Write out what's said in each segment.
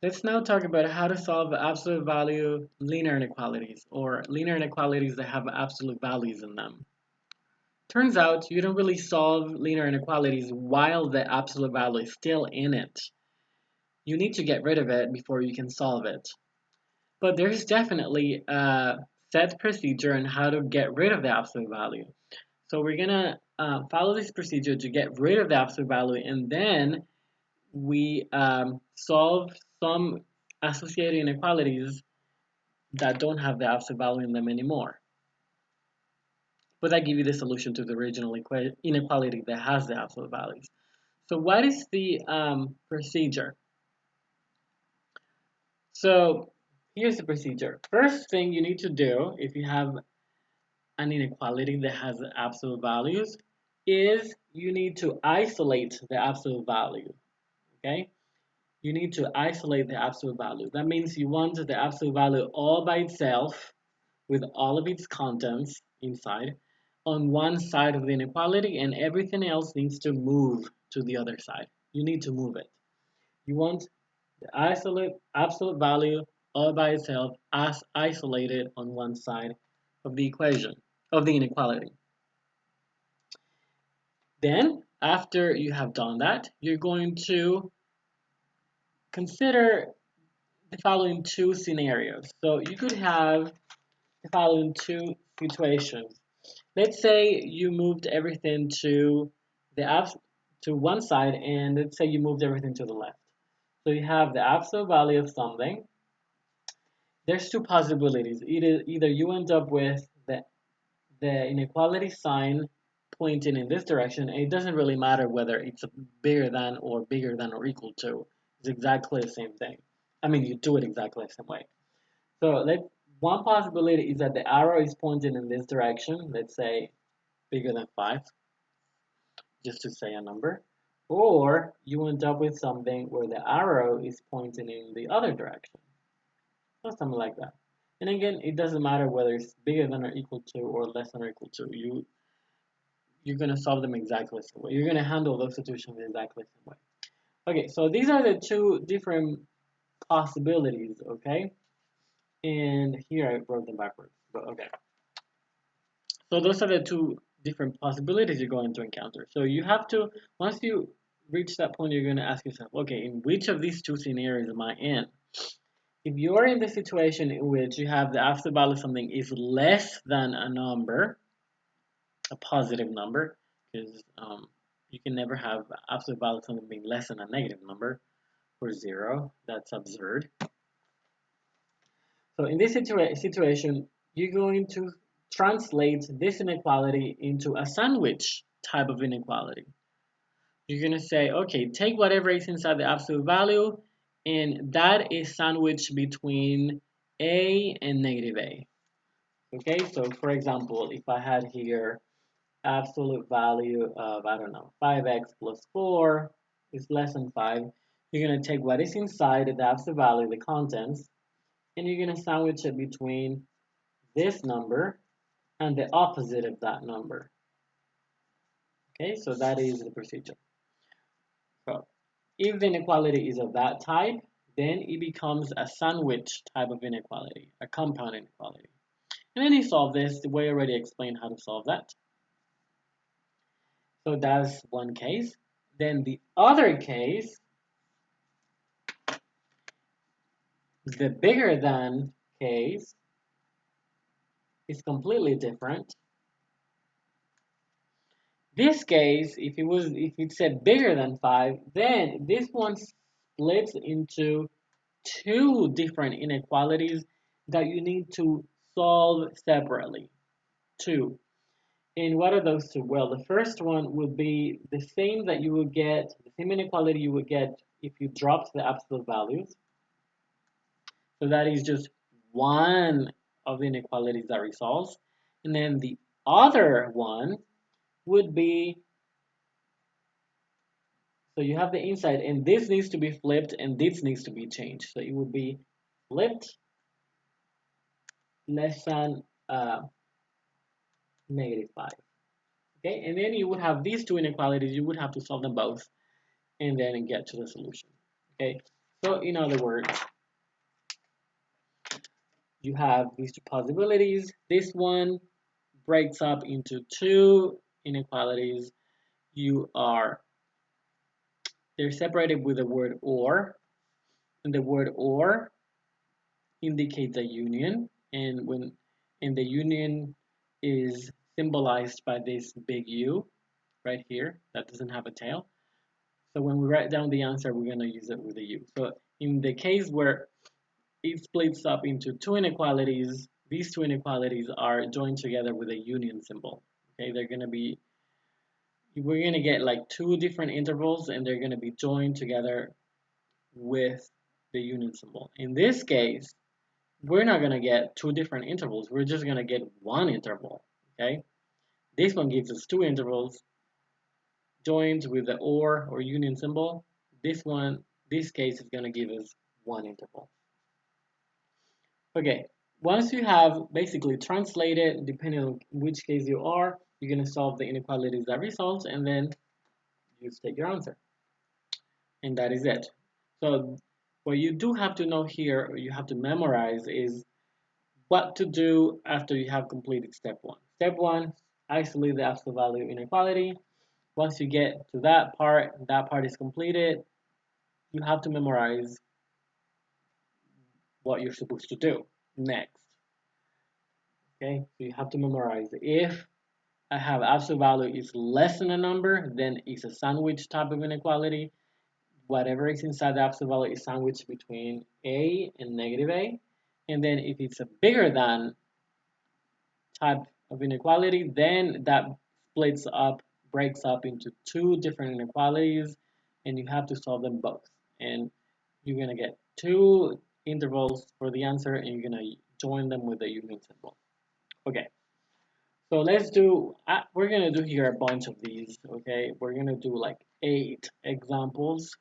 Let's now talk about how to solve absolute value linear inequalities, or linear inequalities that have absolute values in them. Turns out you don't really solve linear inequalities while the absolute value is still in it. You need to get rid of it before you can solve it. But there's definitely a set procedure on how to get rid of the absolute value. So we're gonna follow this procedure to get rid of the absolute value, and then we solve some associated inequalities that don't have the absolute value in them anymore. But that give you the solution to the original inequality that has the absolute values. So what is the procedure? So here's the procedure. First thing you need to do if you have an inequality that has absolute values is you need to isolate the absolute value. Okay? You need to isolate the absolute value. That means you want the absolute value all by itself with all of its contents inside on one side of the inequality, and everything else needs to move to the other side. You need to move it. You want the absolute value all by itself as isolated on one side of the equation, of the inequality. Then, after you have done that, you're going to consider the following two scenarios. So you could have the following two situations. Let's say you moved everything to the to one side, and let's say you moved everything to the left. So you have the absolute value of something. There's two possibilities. Either you end up with the inequality sign pointing in this direction, and it doesn't really matter whether it's bigger than or bigger than or equal to. It's exactly the same thing. I mean, you do it exactly the same way. So one possibility is that the arrow is pointing in this direction. Let's say bigger than 5, just to say a number. Or you end up with something where the arrow is pointing in the other direction. So something like that. And again, it doesn't matter whether it's bigger than or equal to or less than or equal to. You're gonna solve them exactly the same way. You're gonna handle those situations exactly the same way. Okay, so these are the two different possibilities, okay? And here I wrote them backwards, but okay. So those are the two different possibilities you're going to encounter. So you have to, once you reach that point, you're going to ask yourself, okay, in which of these two scenarios am I in? If you're in the situation in which you have the absolute value of something is less than a number, a positive number, because you can never have absolute value of something being less than a negative number or zero. That's absurd. So in this situation, you're going to translate this inequality into a sandwich type of inequality. You're going to say, okay, take whatever is inside the absolute value, and that is sandwiched between a and negative a. Okay, so for example, if I had here absolute value of, I don't know, 5x plus 4 is less than 5, you're going to take what is inside the absolute value, the contents, and you're going to sandwich it between this number and the opposite of that number. Okay, so that is the procedure. So if the inequality is of that type, then it becomes a sandwich type of inequality, a compound inequality. And then you solve this, the way I already explained how to solve that. So that's one case. Then the other case, the bigger than case, is completely different. This case, if it said bigger than 5, then this one splits into two different inequalities that you need to solve separately. Two. And what are those two? Well, the first one would be the same that you would get, the same inequality you would get if you dropped the absolute values. So that is just one of the inequalities that resolves. And then the other one would be, so you have the inside, and this needs to be flipped, and this needs to be changed. So it would be flipped less than -5. Okay, and then you would have these two inequalities. You would have to solve them both, and then get to the solution. Okay, So in other words, you have these two possibilities. This one breaks up into two inequalities. You are They're separated with the word or, and the word or indicates a union, and the union is symbolized by this big U right here that doesn't have a tail. So when we write down the answer, we're going to use it with a U. So in the case where it splits up into two inequalities, these two inequalities are joined together with a union symbol. Okay, we're going to get like two different intervals, and they're going to be joined together with the union symbol. In this case, we're not going to get two different intervals. We're just going to get one interval. Okay, this one gives us two intervals joined with the or union symbol. This case is going to give us one interval. Okay, once you have basically translated, depending on which case you are, you're going to solve the inequalities that result, and then you take your answer. And that is it. So what you do have to know here, or you have to memorize, is what to do after you have completed step one. Step one, isolate the absolute value inequality. Once you get to that part is completed, you have to memorize what you're supposed to do next. Okay, so you have to memorize if I have absolute value is less than a number, then it's a sandwich type of inequality. Whatever is inside the absolute value is sandwiched between a and negative a. And then if it's a bigger than type of inequality, then that breaks up into two different inequalities, and you have to solve them both. And you're going to get two intervals for the answer, and you're going to join them with a union symbol. Okay, so we're going to do here a bunch of these, okay? We're going to do like 8 examples.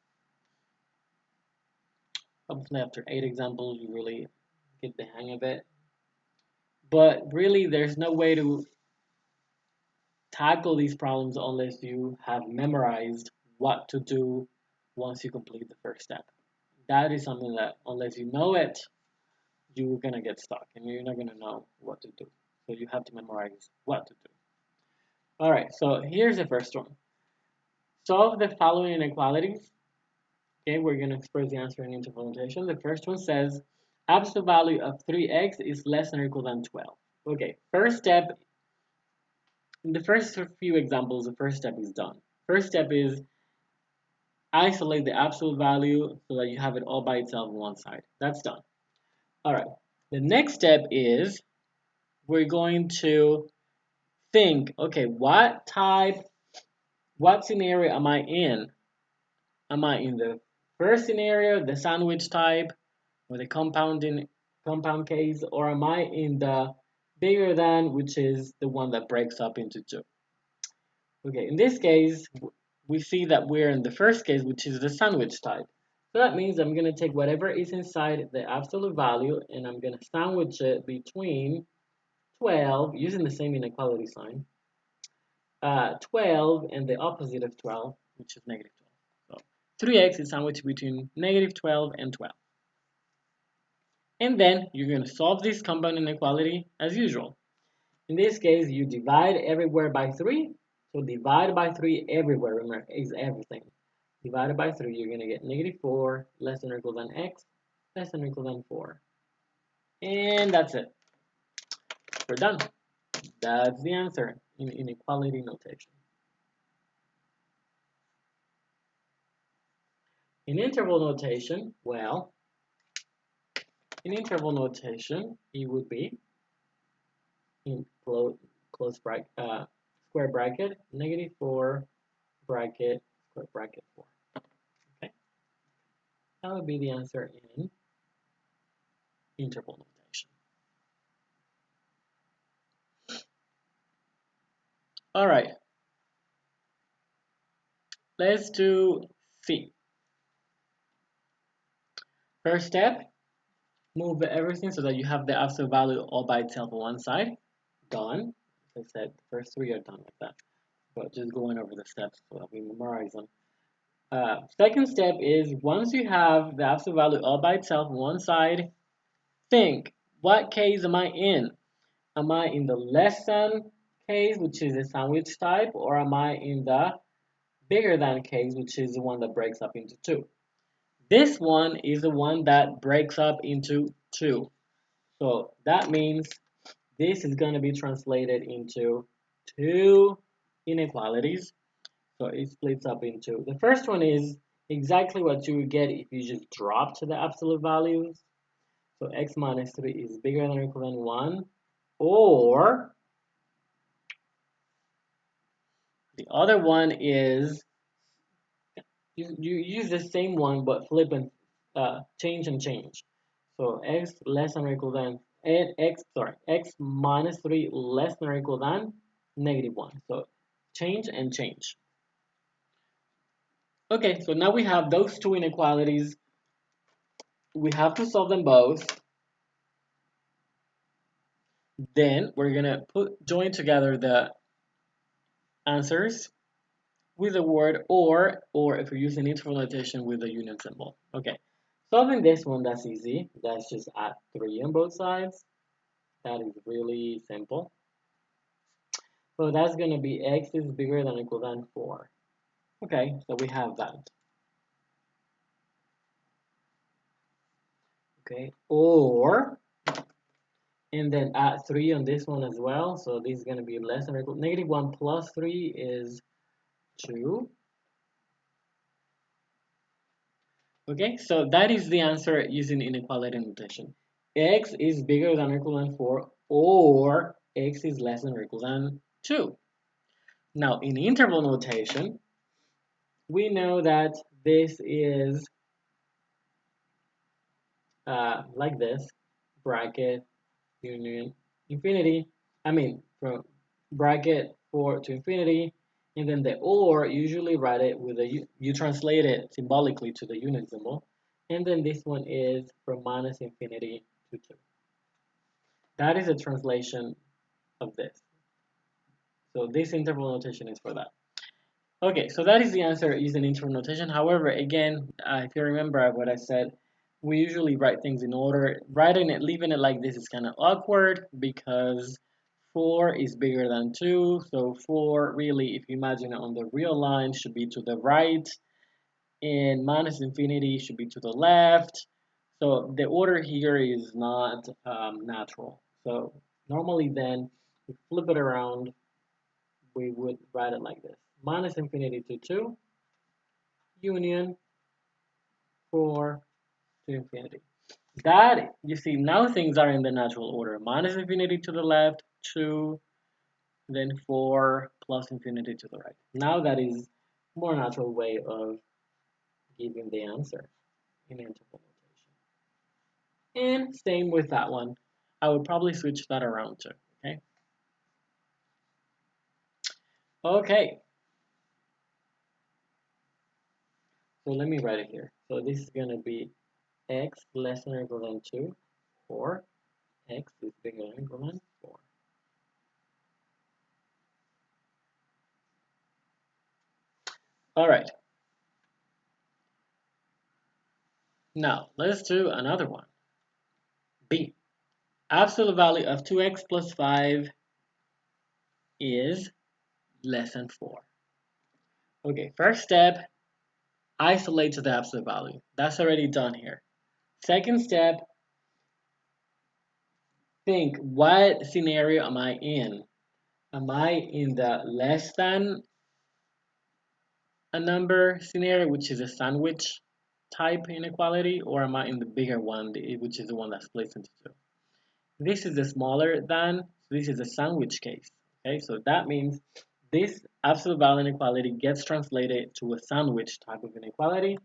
Hopefully after 8 examples, you really get the hang of it. But really, there's no way to tackle these problems unless you have memorized what to do once you complete the first step. That is something that, unless you know it, you're going to get stuck and you're not going to know what to do. So you have to memorize what to do. All right, so here's the first one. Solve the following inequalities. Okay, we're going to express the answer in interval notation. The first one says absolute value of 3x is less than or equal than 12. Okay, first step, in the first few examples, the first step is done. First step is isolate the absolute value so that you have it all by itself on one side. That's done. All right, the next step is we're going to think, okay, what scenario am I in? Am I in the first scenario, the sandwich type, or the compound case, or am I in the bigger than, which is the one that breaks up into two? Okay, in this case, we see that we're in the first case, which is the sandwich type. So that means I'm going to take whatever is inside the absolute value, and I'm going to sandwich it between 12, using the same inequality sign, 12 and the opposite of 12, which is negative 12. So 3x is sandwiched between negative 12 and 12. And then you're going to solve this compound inequality as usual. In this case, you divide everywhere by 3. So divide by 3 everywhere, remember, is everything. Divided by 3, you're going to get negative 4 less than or equal than x less than or equal than 4. And that's it. We're done. That's the answer in inequality notation. In interval notation, well, in interval notation, it would be in square bracket, negative 4 bracket, square bracket 4. Okay, that would be the answer in interval notation. All right, let's do C. First step, move everything so that you have the absolute value all by itself on one side. Done. As I said, the first 3 are done like that. But just going over the steps so that we memorize them. Second step is once you have the absolute value all by itself on one side, think, what case am I in? Am I in the less than case, which is a sandwich type, or am I in the bigger than case, which is the one that breaks up into two? This one is the one that breaks up into two. So that means this is going to be translated into two inequalities. So it splits up into, the first one is exactly what you would get if you just dropped the absolute values. So x minus 3 is bigger than or equal than 1. Or the other one is you use the same one but flip and change and change. So x less than or equal than and x minus 3 less than or equal than -1. So change and change. Okay, so now we have those two inequalities. We have to solve them both. Then we're gonna join together the answers with the word or if you're using interval notation with the union symbol. Okay, solving this one, that's easy. That's just add 3 on both sides. That is really simple. So that's gonna be x is bigger than or equal than 4. Okay, so we have that. Okay, or and then add 3 on this one as well. So this is going to be less than or equal. -1 plus 3 is 2. Okay, so that is the answer using inequality notation. X is bigger than or equal than 4, or x is less than or equal than 2. Now, in interval notation, we know that this is like this, bracket, union, infinity. I mean, from bracket 4 to infinity, and then the or, usually write it with a, you translate it symbolically to the unit symbol, and then this one is from minus infinity to 2. That is a translation of this. So this interval notation is for that. Okay, so that is the answer using interval notation. However, again, if you remember what I said, we usually write things in order. Writing it, leaving it like this is kind of awkward because 4 is bigger than 2. So 4, really, if you imagine it on the real line, should be to the right, and minus infinity should be to the left. So the order here is not natural. So normally then, we flip it around, we would write it like this. Minus infinity to 2, union 4 to infinity. That, you see, now things are in the natural order. Minus infinity to the left, 2, then 4 plus infinity to the right. Now that is more natural way of giving the answer in interval notation. And same with that one. I would probably switch that around too, okay? Okay, so let me write it here. So this is going to be x less than or equal than 2, or x is bigger than or equal than 4. All right, now let's do another one. B. Absolute value of 2x plus 5 is less than 4. Okay, first step, isolate to the absolute value. That's already done here. Second step, think, what scenario am I in? Am I in the less than a number scenario, which is a sandwich type inequality, or am I in the bigger one, which is the one that splits into two? This is the smaller than, so this is a sandwich case. Okay, so that means this absolute value inequality gets translated to a sandwich type of inequality,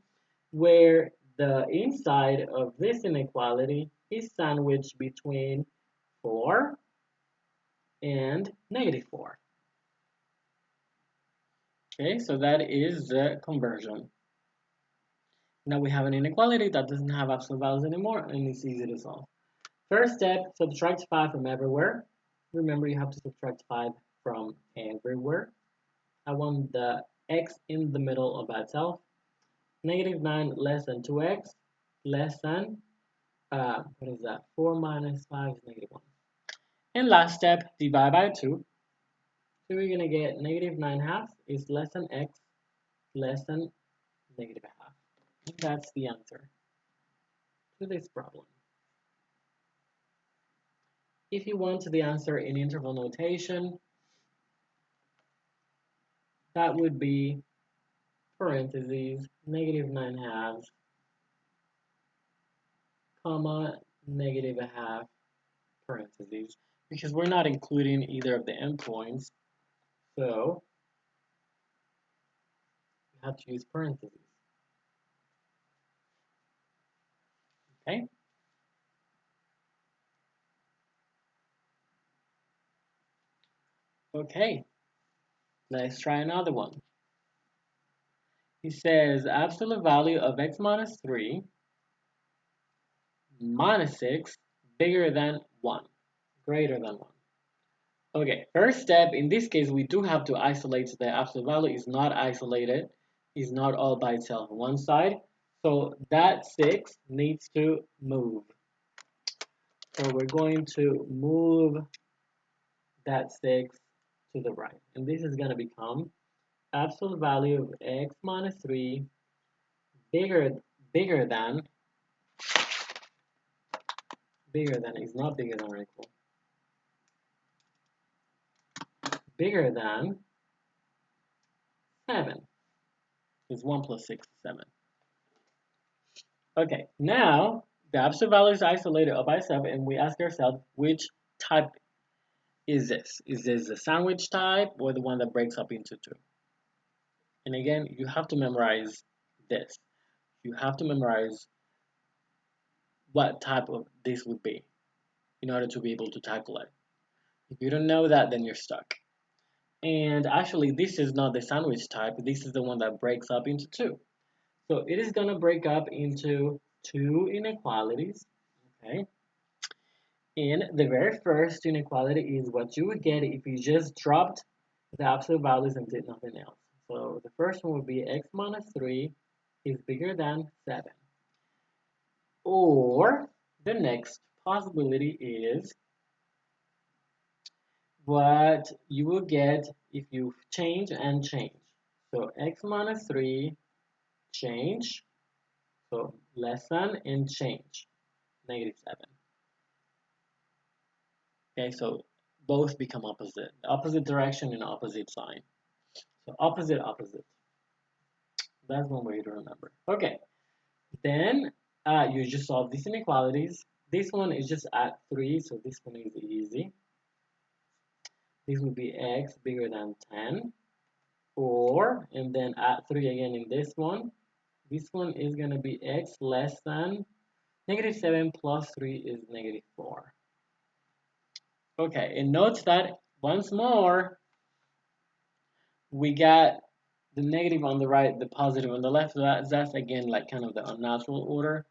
where the inside of this inequality is sandwiched between 4 and -4. Okay, so that is the conversion. Now we have an inequality that doesn't have absolute values anymore, and it's easy to solve. First step, subtract 5 from everywhere. Remember, you have to subtract 5 from everywhere. I want the x in the middle of by itself. negative 9 less than 2x less than, what is that? 4 minus 5 is negative 1. And last step, divide by 2. So we're going to get negative 9 halves is less than x less than negative a half. And that's the answer to this problem. If you want the answer in interval notation, that would be parentheses, negative 9 halves, comma, negative a half, parentheses, because we're not including either of the endpoints, so we have to use parentheses. Okay? Okay, let's try another one. He says absolute value of x minus 3 minus 6 bigger than 1, greater than 1. Okay, first step, in this case, we do have to isolate the absolute value is not isolated, is not all by itself on one side. So that 6 needs to move. So we're going to move that 6 to the right. And this is going to become absolute value of x minus 3 bigger, bigger than, is not bigger than or equal, bigger than 7. Is 1 plus 6 is 7. Okay, now the absolute value is isolated all by itself, and we ask ourselves which type is this? Is this the sandwich type or the one that breaks up into 2? And again, you have to memorize this. You have to memorize what type of this would be in order to be able to tackle it. If you don't know that, then you're stuck. And actually, this is not the sandwich type. This is the one that breaks up into 2. So it is going to break up into 2 inequalities. Okay. And the very first inequality is what you would get if you just dropped the absolute values and did nothing else. So the first one would be x minus 3 is bigger than 7. Or the next possibility is what you will get if you change and change. So x minus 3 change, so less than and change, negative 7. Okay, so both become opposite. The opposite direction and opposite sign. So opposite, opposite. That's one way to remember. Okay, then you just solve these inequalities. This one is just at 3, so this one is easy. This would be x bigger than 10. Or, and then add 3 again in this one. This one is going to be x less than negative 7 plus 3 is negative 4. Okay, and note that once more, we got the negative on the right, the positive on the left. So that's again like kind of the unnatural order.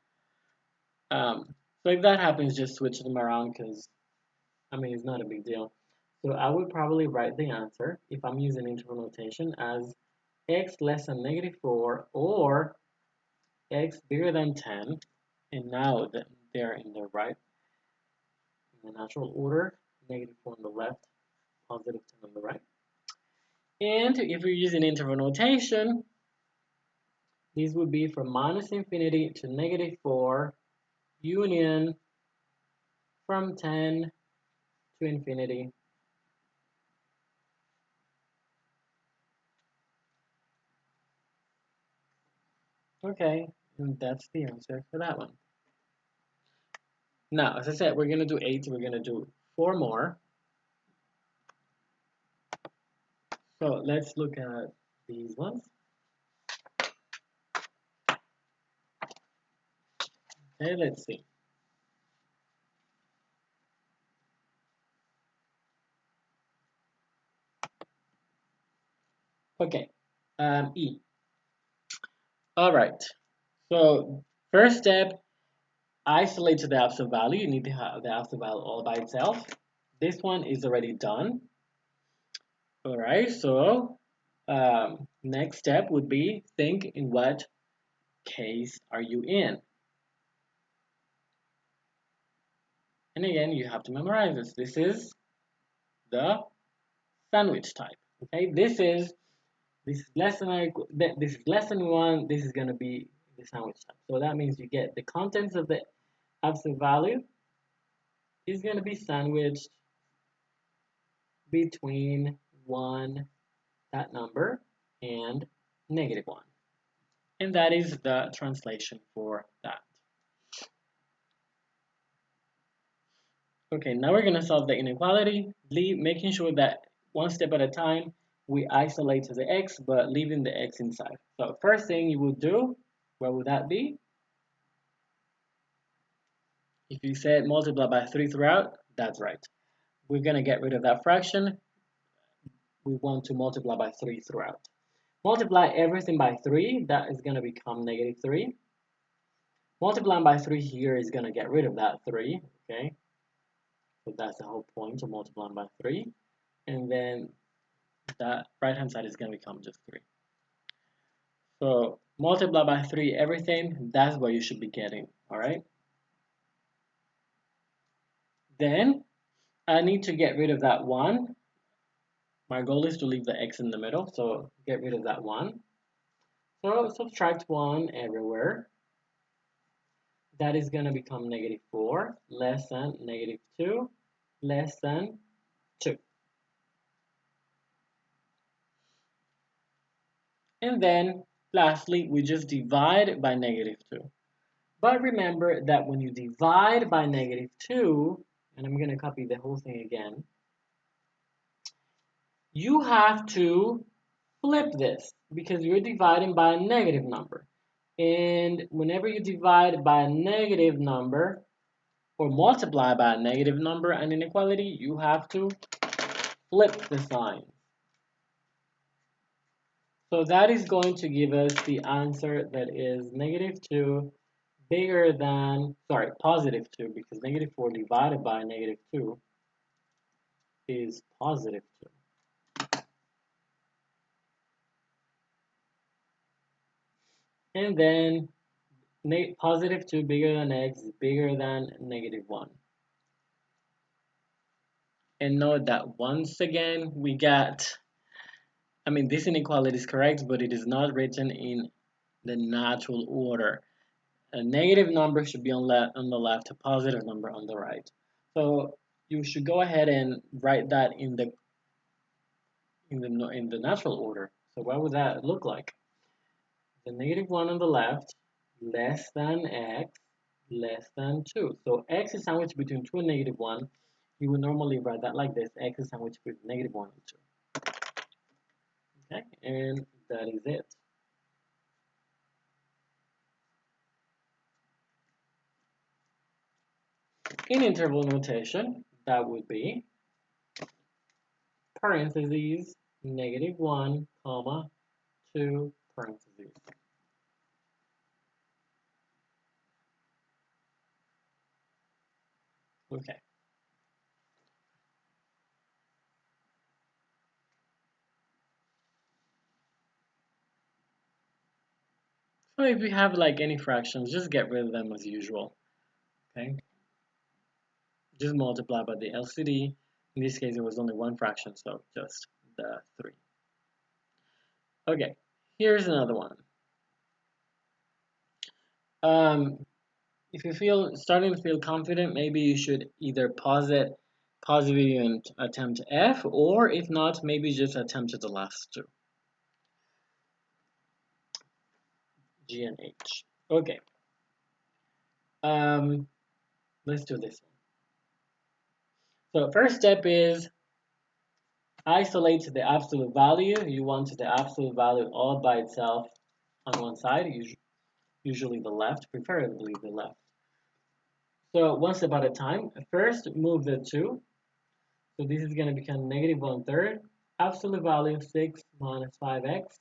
So if that happens, just switch them around because, I mean, it's not a big deal. So I would probably write the answer, if I'm using interval notation, as x less than negative 4 or x bigger than 10. And now that they're in the right, in the natural order, negative 4 on the left, positive 10 on the right. And if you're using interval notation, these would be from minus infinity to negative 4, union from 10 to infinity. Okay, and that's the answer for that one. Now, as I said, we're going to do 8. We're going to do 4 more. So let's look at these ones. Okay, let's see. Okay, E. All right. So first step, isolate to the absolute value. You need to have the absolute value all by itself. This one is already done. All right. So next step would be think in what case are you in? And again, you have to memorize this. This is the sandwich type. Okay, this is less than or equal, this is less than 1. This is gonna be the sandwich type. So that means you get the contents of the absolute value is gonna be sandwiched between 1, that number, and -1. And that is the translation for that. Okay, now we're going to solve the inequality, making sure that one step at a time, we isolate the x, but leaving the x inside. So first thing you would do, what would that be? If you said multiply by 3 throughout, that's right. We're going to get rid of that fraction. We want to multiply by 3 throughout. Multiply everything by 3, that is going to become -3. Multiplying by 3 here is going to get rid of that 3, okay? So that's the whole point of multiplying by 3. And then that right hand side is going to become just 3. So multiply by 3 everything, that's what you should be getting, all right? Then I need to get rid of that 1. My goal is to leave the x in the middle, so get rid of that 1. So subtract 1 everywhere. That is going to become -4, less than -2, less than 2. And then lastly, we just divide by -2. But remember that when you divide by -2, and I'm going to copy the whole thing again, you have to flip this because you're dividing by a negative number. And whenever you divide by a negative number or multiply by a negative number, an inequality, you have to flip the sign. So that is going to give us the answer that is -2 bigger than, sorry, +2, because -4 divided by -2 is +2. And then +2 bigger than x is bigger than -1. And note that once again, we got, this inequality is correct, but it is not written in the natural order. A negative number should be on the left, a positive number on the right. So you should go ahead and write that in the natural order. So what would that look like? The -1 on the left, less than x, less than 2. So x is sandwiched between 2 and -1. You would normally write that like this. X is sandwiched between -1 and 2. Okay, and that is it. In interval notation, that would be parentheses, -1, comma, 2 parentheses. Okay. So if you have like any fractions, just get rid of them as usual. Okay. Just multiply by the LCD. In this case, it was only one fraction, so just the 3. Okay, here's another one. If you starting to feel confident, maybe you should either pause the video and attempt F, or if not, maybe just attempt the last two, G and H. Okay. Let's do this one. So first step is isolate the absolute value. You want the absolute value all by itself on one side, usually the left, preferably the left. So one step at a time. First, move the 2. So this is going to become -1/3. Absolute value 6 minus 5x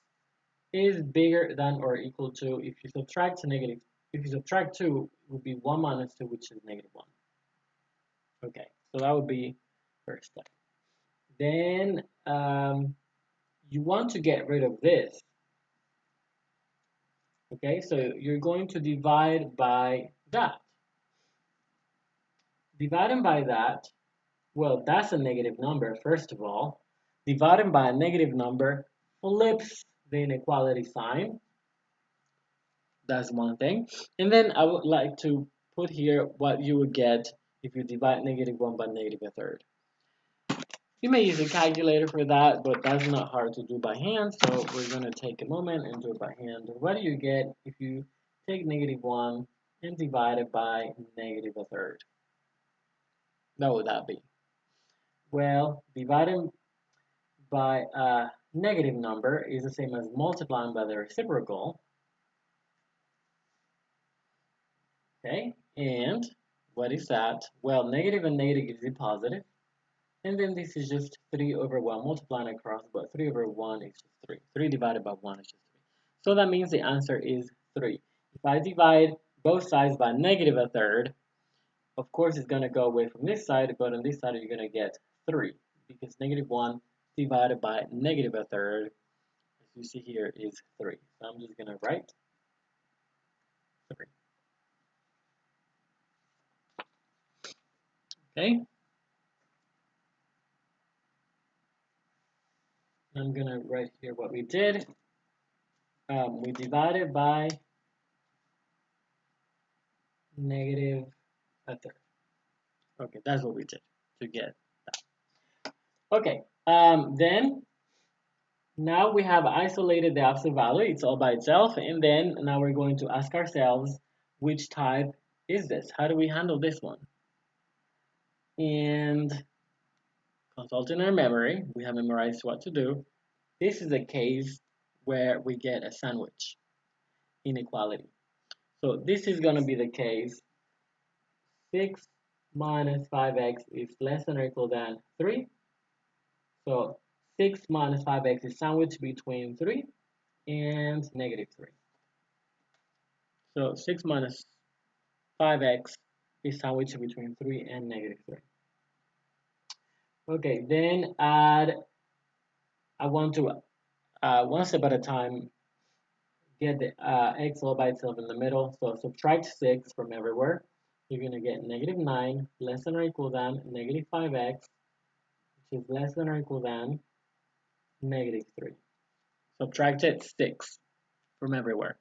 is bigger than or equal to, if you subtract 2, it would be 1 minus 2, which is -1. Okay, so that would be first step. Then you want to get rid of this. Okay, so you're going to divide by that. Dividing by that, well, that's a negative number, first of all. Dividing by a negative number flips the inequality sign. That's one thing. And then I would like to put here what you would get if you divide -1 by -1/3. You may use a calculator for that, but that's not hard to do by hand, so we're going to take a moment and do it by hand. What do you get if you take -1 and divide it by -1/3? What would that be? Well, dividing by a negative number is the same as multiplying by the reciprocal. Okay, and what is that? Well, negative and negative gives you positive. And then this is just 3 over 1 multiplying across, but 3 over 1 is just 3. 3 divided by 1 is just 3. So that means the answer is 3. If I divide both sides by -1/3, of course it's going to go away from this side, but on this side you're going to get 3. Because -1 divided by -1/3, as you see here, is 3. So I'm just going to write 3. Okay? I'm going to write here what we did. We divided by -1/3. Okay, that's what we did to get that. Okay, then now we have isolated the absolute value. It's all by itself. And then now we're going to ask ourselves, which type is this? How do we handle this one? And consulting our memory, we have memorized what to do. This is a case where we get a sandwich inequality. So this is going to be the case. 6 minus 5x is less than or equal than 3. So 6 minus 5x is sandwiched between 3 and -3. So 6 minus 5x is sandwiched between 3 and -3. Okay, then I want to, one step at a time, get the x all by itself in the middle. So subtract 6 from everywhere. You're going to get -9 less than or equal than -5x, which is less than or equal than -3. Subtracted 6 from everywhere.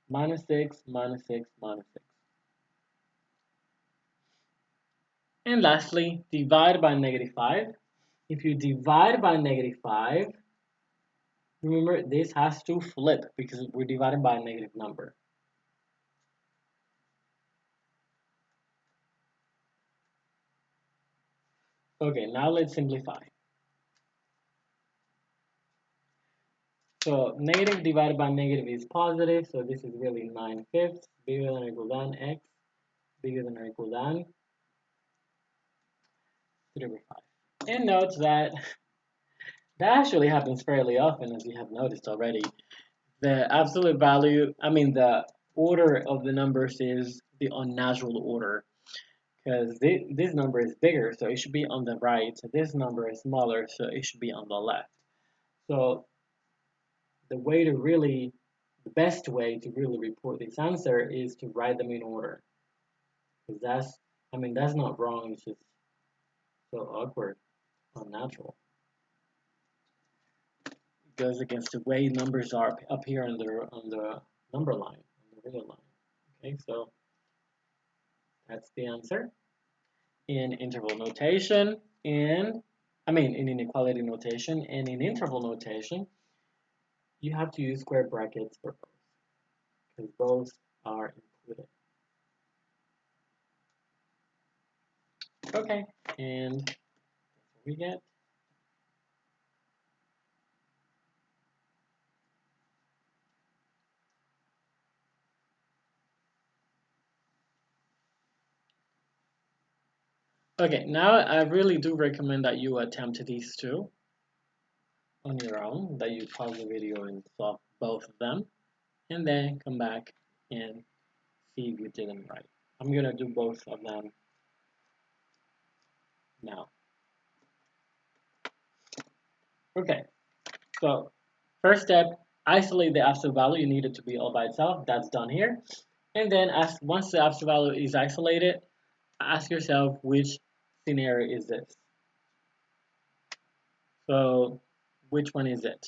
-6, -6, -6. And lastly, divide by -5. If you divide by -5, remember this has to flip because we're dividing by a negative number. Okay, now let's simplify. So negative divided by negative is positive, so this is really 9/5, bigger than or equal than x, bigger than or equal than 3/5. And note that that actually happens fairly often, as you have noticed already. The absolute value, the order of the numbers is the unnatural order, because this number is bigger, so it should be on the right. This number is smaller, so it should be on the left. So the best way to really report this answer is to write them in order. Because that's not wrong, it's just so awkward, unnatural. It goes against the way numbers are up here on the number line, on the real line. Okay, so that's the answer. In interval notation, in inequality notation, and in interval notation, you have to use square brackets for both, because both are included. Okay, and that's what we get. Okay, now I really do recommend that you attempt these two on your own, that you pause the video and solve both of them, and then come back and see if you did them right. I'm gonna do both of them now. Okay, so first step, isolate the absolute value. You need it to be all by itself. That's done here. And then once the absolute value is isolated, ask yourself which scenario is this. So which one is it?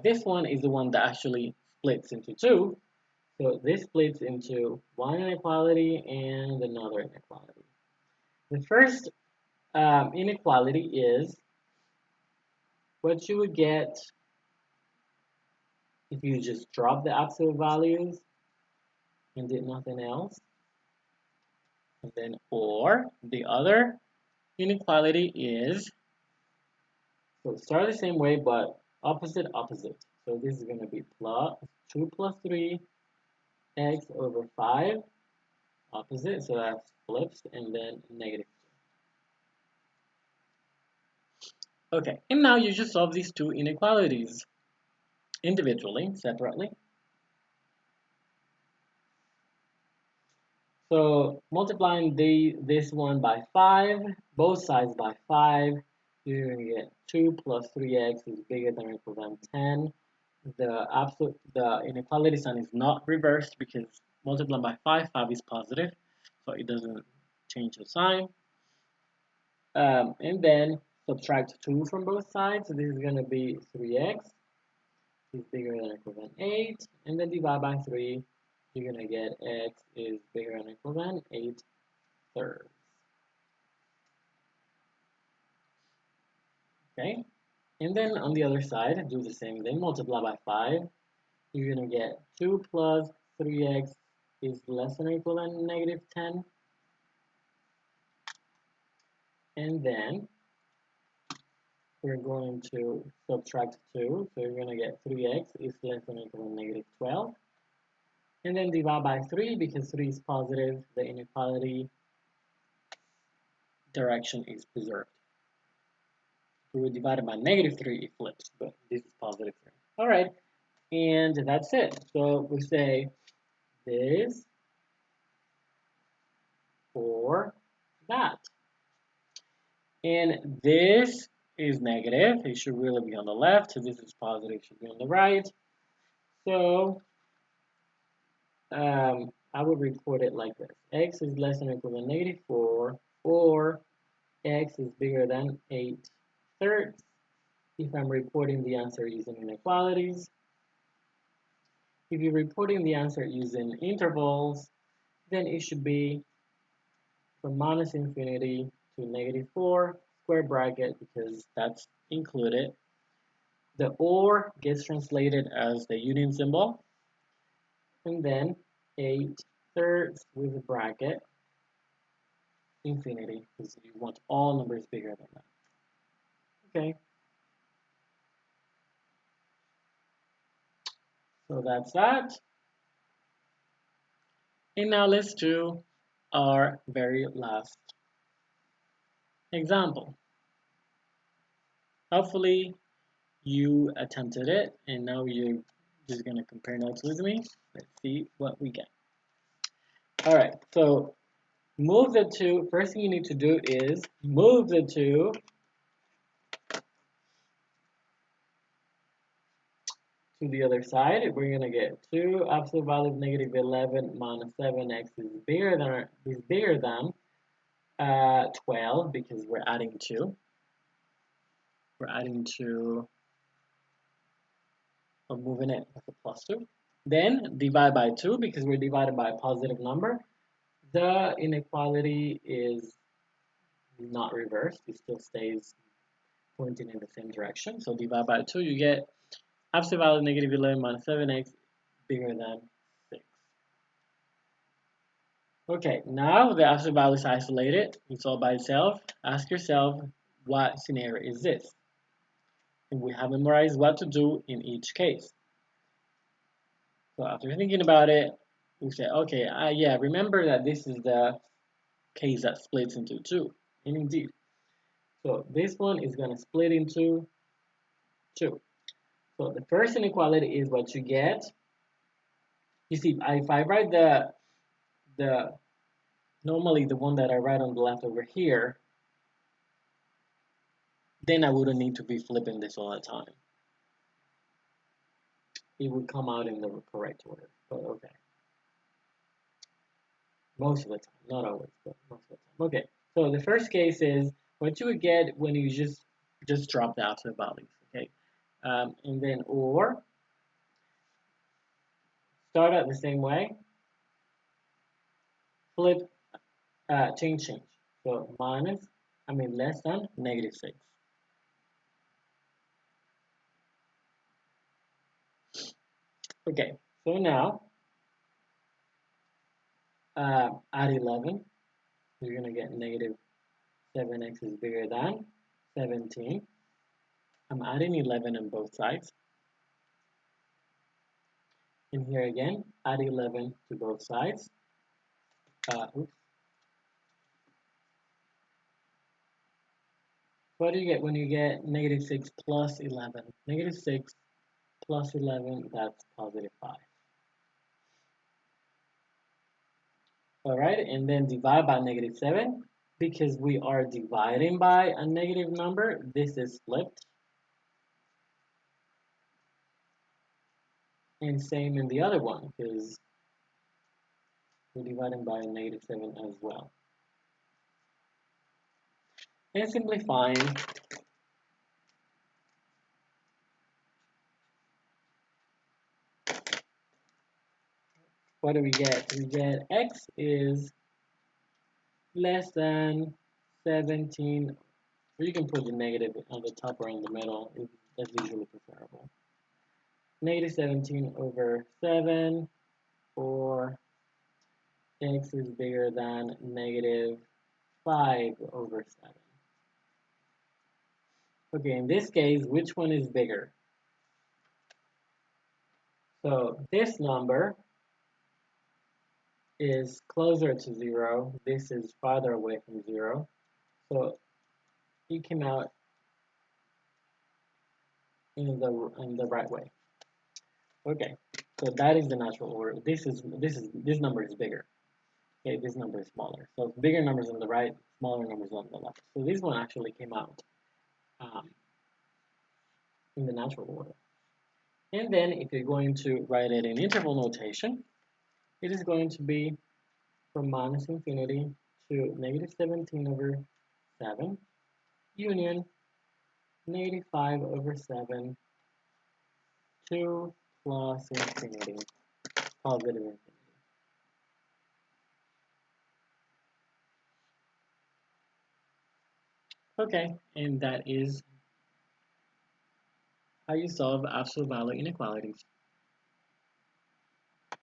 This one is the one that actually splits into two. So this splits into one inequality and another inequality. The first inequality is what you would get if you just drop the absolute values and did nothing else. And then, or the other inequality is, so start the same way, but opposite, opposite. So this is going to be plus 2 plus 3 x over 5, opposite, so that flips, and then negative. Okay, and now you just solve these two inequalities individually, separately. So multiplying this one by 5, both sides by 5, you're going to get 2 plus 3x is bigger than or equal than 10. The inequality sign is not reversed because multiplying by 5 is positive, so it doesn't change the sign. And then subtract 2 from both sides, so this is going to be 3x is bigger than or equal than 8, and then divide by 3, you're going to get x is bigger than or equal than 8/3. Okay, and then on the other side, do the same thing, multiply by 5, you're going to get 2 plus 3x is less than or equal than negative 10, and then we're going to subtract 2, so you're going to get 3x is less than or equal than negative 12, and then divide by 3 because 3 is positive, the inequality direction is preserved. If we would divide it by negative 3, it flips, but this is positive 3. All right, and that's it. So we say this or that. And this is negative. It should really be on the left. So this is positive. It should be on the right. So I would report it like this. X is less than or equal than negative 4, or x is bigger than 8/3 if I'm reporting the answer using inequalities. If you're reporting the answer using intervals, then it should be from minus infinity to negative 4, square bracket, because that's included. The or gets translated as the union symbol, and then 8/3 with a bracket, infinity, because you want all numbers bigger than that. Okay, so that's that. And now let's do our very last example. Hopefully you attempted it, and now you're just going to compare notes with me. Let's see what we get. All right, so move the 2. First thing you need to do is move the 2 to the other side. We're going to get 2 absolute value of negative 11 minus 7x is bigger than 12 because we're adding 2. We're adding 2, or moving it with a plus 2. Then divide by 2 because we're divided by a positive number. The inequality is not reversed. It still stays pointing in the same direction. So divide by 2, you get absolute value of negative 11 minus 7x bigger than 6. Okay, now the absolute value is isolated. It's all by itself. Ask yourself, what scenario is this? And we have memorized what to do in each case. So after thinking about it, we say, okay, yeah, remember that this is the case that splits into 2. And indeed. So this one is going to split into 2. So the first inequality is what you get. You see, if I write normally the one that I write on the left over here, then I wouldn't need to be flipping this all the time. it would come out in the correct order. But okay, most of the time, not always, but most of the time. Okay, so the first case is what you would get when you just drop the absolute values. Okay, and then or start out the same way, flip, change. So less than -6. Okay, so now add 11, you're gonna get -7x is bigger than 17. I'm adding 11 on both sides. And here again, add 11 to both sides. Oops. What do you get when you get -6 plus 11? -6 plus 11, that's +5. All right, and then divide by -7. Because we are dividing by a negative number, this is flipped. And same in the other one, because we're dividing by a -7 as well. And simplifying, what do we get? We get x is less than 17, or you can put the negative on the top or in the middle, that's usually preferable. -17 over 7, or x is bigger than -5 over 7. Okay, in this case, which one is bigger? So this number is closer to 0. This is farther away from 0. So it came out in the right way. Okay, so that is the natural order. This number is bigger. Okay, this number is smaller. So bigger numbers on the right, smaller numbers on the left. So this one actually came out um, in the natural order. And then if you're going to write it in interval notation, it is going to be from -infinity to -17 over 7 union -5 over 7 to plus infinity, positive infinity. Okay, and that is how you solve absolute value inequalities.